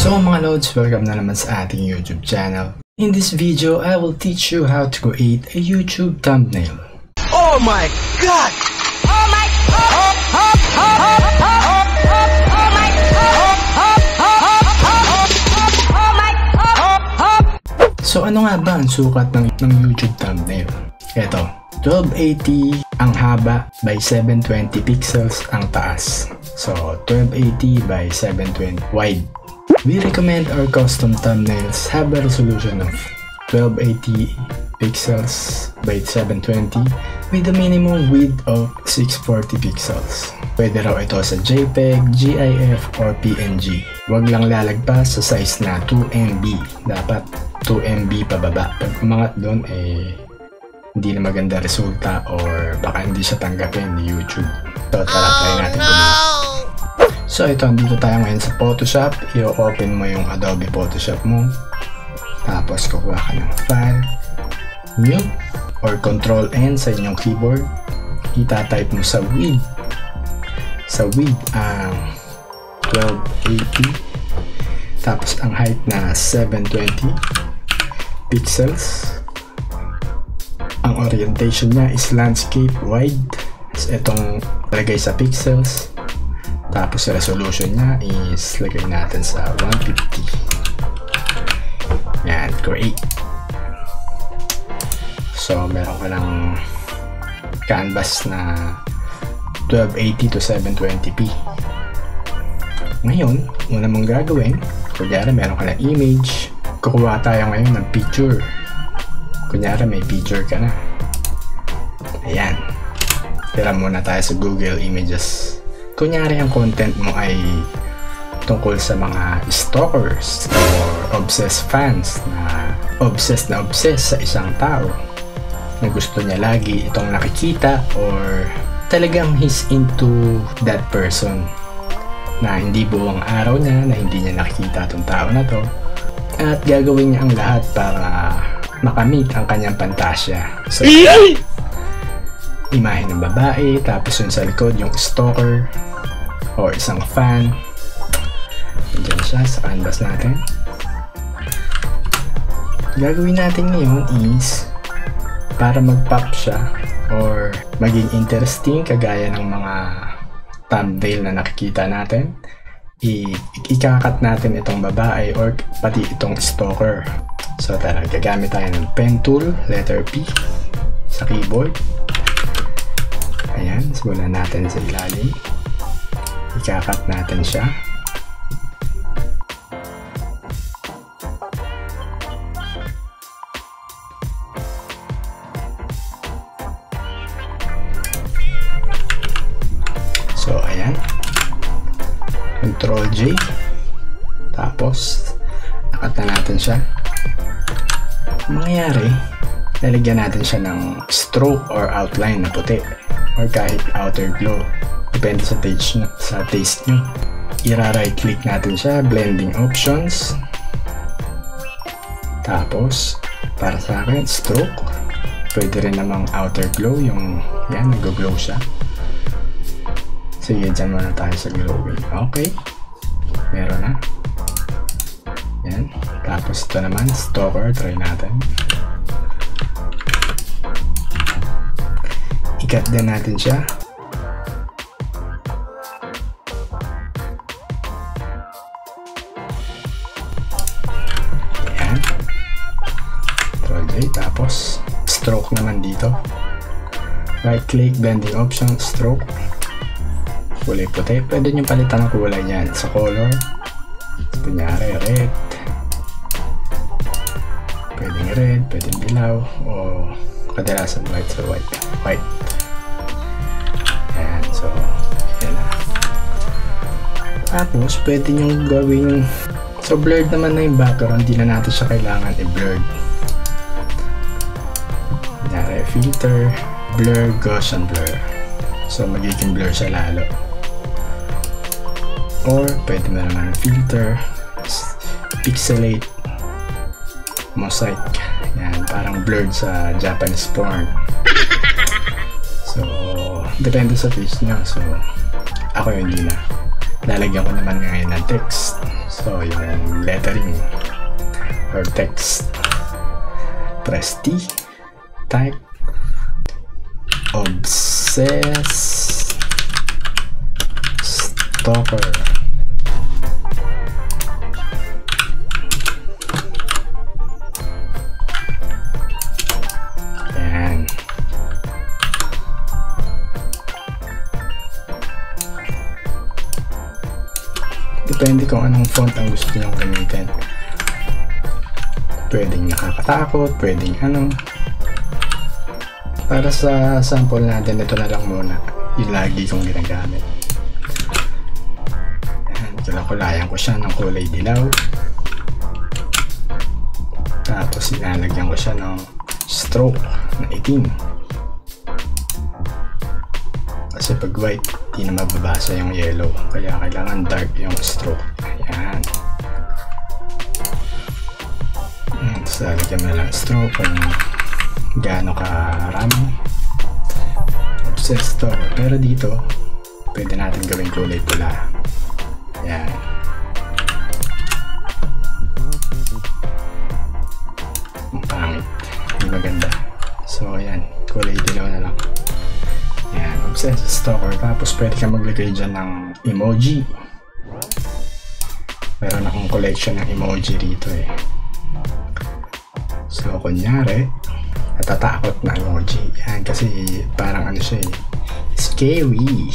So mga loads, welcome na naman sa ating YouTube channel. In this video, I will teach you how to create a YouTube thumbnail. Oh my God! Oh my God! So ano nga ba ang sukat ng YouTube thumbnail? Ito, 1280 ang haba by 720 pixels ang taas. So 1280 by 720 wide. We recommend our custom thumbnails have a resolution of 1280 pixels by 720 with a minimum width of 640 pixels. Pwede raw ito sa JPEG, GIF, or PNG. Huwag lang lalagpas sa size na 2MB. Dapat 2MB pababa. Pag umangat doon, hindi na maganda resulta or baka hindi siya tanggapin ni YouTube. So tara, try natin gumawa. So ito, dito tayo ngayon sa Photoshop. I-open mo yung Adobe Photoshop mo. Tapos kukuha ka ng file, new, or Control-N sa inyong keyboard. Ita-type mo sa width. Sa width ang 1280. Tapos ang height na 720 pixels. Ang orientation niya is landscape wide. So itong lagay sa pixels. Tapos resolution niya is lagay natin sa 150. Yan, create. So meron ka ng canvas na 1280 to 720p. Ngayon, una mong gagawin, kunyari meron ka ng image, kukuha tayo ngayon ng picture. Kunyari may picture ka na. Ayan. Tira muna tayo sa Google Images. Kunyari ang content mo ay tungkol sa mga stalkers or obsessed fans na obsessed sa isang tao na gusto niya lagi itong nakikita or talagang he's into that person na hindi buong araw niya na hindi niya nakikita itong tao na to at gagawin niya ang lahat para makamit ang kanyang pantasya. So, imahe ng babae, tapos yun sa likod yung stalker or isang fan. Diyan siya sa canvas natin. Gagawin natin ngayon is para mag-pop siya or maging interesting kagaya ng mga thumbnail na nakikita natin, ikakat natin itong babae or pati itong stalker. So tara, gagamit tayo ng pen tool, letter P sa keyboard. Ayan, simulan natin sa ilalim. Ikakat natin siya. So ayan, Control J, tapos nakat na natin siya. Mangyayari, lalagyan natin siya ng stroke or outline na puti or kahit outer glow, depende sa taste nyo. I-right click natin siya, blending options, tapos para sa akin stroke. Pwede rin namang outer glow, yung yan, nag-glow siya. Sige, dyan muna tayo sa glowing. Okay, meron na. Yan. Tapos ito naman, stalker, try natin. I-cut din natin siya. Yan. Control J, tapos stroke naman dito. Right click, blending option, stroke. Kulay puti. Pwede nyo palitan ang kulay niyan sa color. Kunyari, red. Pwedeng red, pwedeng dilaw, o kadalasan white, so white. Ayan, so yan na. Tapos pwede nyo gawing so blurred naman na yung background, hindi na natin siya kailangan i-blurred. Kunyari, filter, blur, Gaussian blur. So magiging blur siya lalo. Or pwede na naman filter, pixelate, mosaic. Yan, parang blurred sa Japanese porn. So depende sa taste nyo. So ako hindi na. Lalagyan ko naman ngayon ng text. So yung lettering or text. Press T, type obsessed stalker. Ayan. Depende kung anong font ang gusto nyo gamitin. Pwedeng nakakatakot, pwedeng ano. Para sa sample natin, ito na lang muna yung lagi kong ginagamit. Ayan, kulay-kulayan ko siya ng kulay dilaw. Tapos ilalagyan ko siya ng stroke na itim. Kasi pag white, di na mababasa yung yellow. Kaya kailangan dark yung stroke. Ayan. Tapos lalagyan mo na lang stroke kung gaano karami. Obsessed stalker. Pero dito, pwede natin gawing kulay pula. Ayan. Ang pangit. Hindi maganda. So ayan, kulay dilaw na lang. Ayan, obsessed stalker. Tapos pwede ka maglagay dyan ng emoji. Meron akong collection ng emoji rito eh. So kunyari, natatakot na emoji. Yan, kasi parang ano siya eh, scary.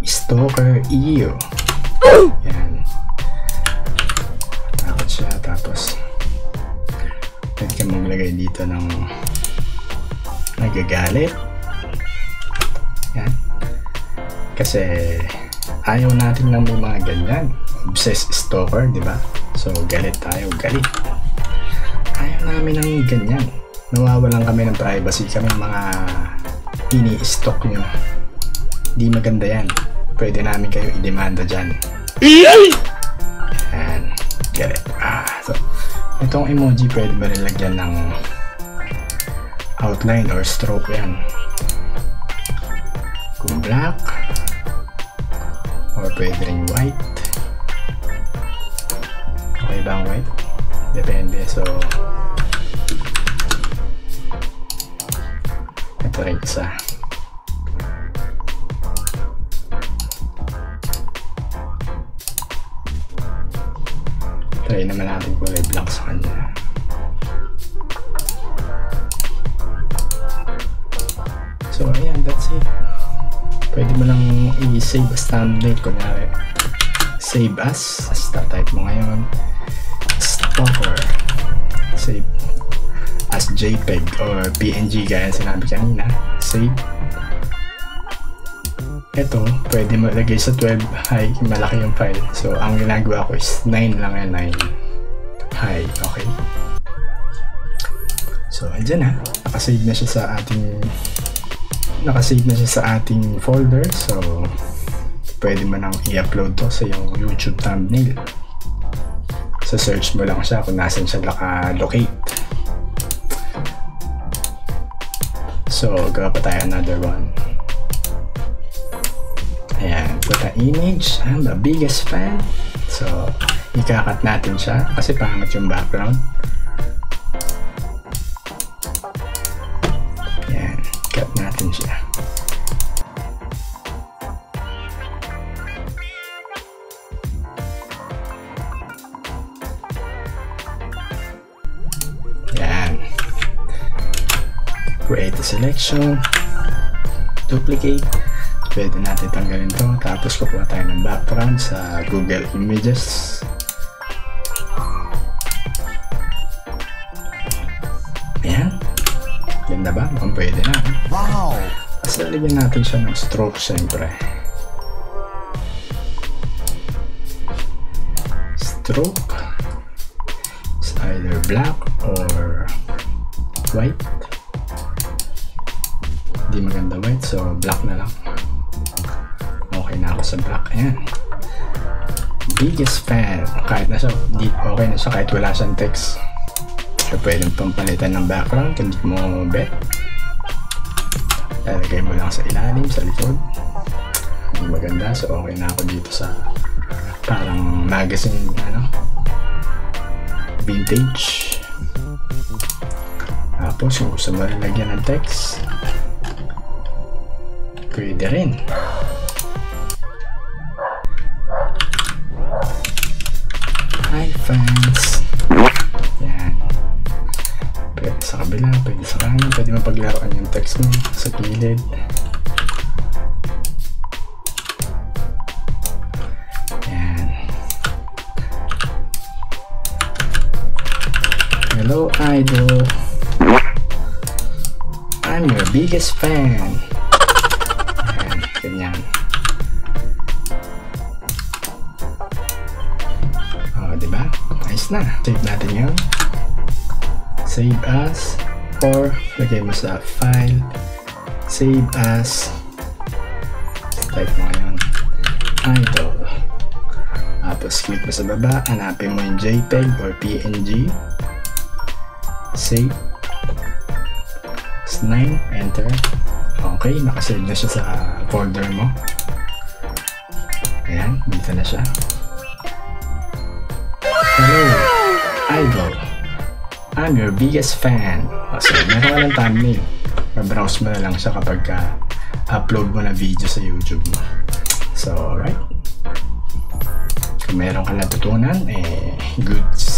Stalker ew. Yan. Takot siya. Tapos pwede ka maglagay dito ng nagagalit. Yan. Kasi ayaw natin ng mga ganyan. Obsessed stalker, di ba? So galit tayo, galit. Ayaw namin ng ganyan. Nawawalan kami ng privacy. Kami mga ini-stalk nyo. Di maganda yan. Pwede namin kayo i-demanda dyan. Ayan. Galit. So, itong emoji pwede ba rin lagyan ng outline or stroke yan. Kung black or pwede rin white. Okay ba ang white? Depende. So ito rin isa. Try naman natin kulay black sa kanya. So ayan, that's it. Pwede mo lang i-save as thumbnail. Kunyari save as, type mo ngayon stalker, save as JPEG or PNG gaya sinabi kanina. Save. Ito, pwede mo lagay sa 12 high, malaki yung file. So ang ginagawa ko is 9 lang yan, 9 high. Okay, so andyan na, nakasave na siya sa ating folder. So pwede mo nang i-upload to sa yung YouTube thumbnail. So search mo lang siya kung nasan siya naka-locate. So gawa pa tayo another one. Ayan, put an image. I'm the biggest fan. So ikakat natin siya kasi pangit yung background. Ayan, cut natin siya. Create a selection, duplicate, pwede natin tanggalin to. Tapos kukuha tayo ng background sa Google Images. Ayan, ganda ba? Mukhang pwede na. Wow! Tapos lalagyan natin siya ng stroke syempre. Stroke is either black or white. Hindi maganda white, so black na lang. Okay na ako sa black. Ayan, biggest fan. Kahit na siya, okay na siya kahit wala siyang text. So pwede pang palitan ng background kung hindi mo bet. Lalagay mo lang sa ilalim, sa likod. Hindi maganda, so okay na ako dito sa Parang magazine, vintage. Tapos kung gusto mo lagyan ng text, pwede rin. Hi fans. Yan. Pwede sa kabila, pwede sa kanan, pwede mapaglaruan yung text mo sa gilid. Yan. Hello idol. I'm your biggest fan. Yan, ganyan. Diba? Nice na. Save natin yun. Save as, or lagay mo sa file, save as, type mo ngayon idol. Tapos click mo sa baba, hanapin mo yung JPEG or PNG, save, 9, enter. Okay, nakasave na siya sa folder mo. Ayan, dito na siya. Hello, idol. I'm your biggest fan. So, meron ka ng thumbnail. Mabrowse mo na lang siya kapag upload mo na video sa YouTube mo. So, alright. Kung meron ka natutunan, goods.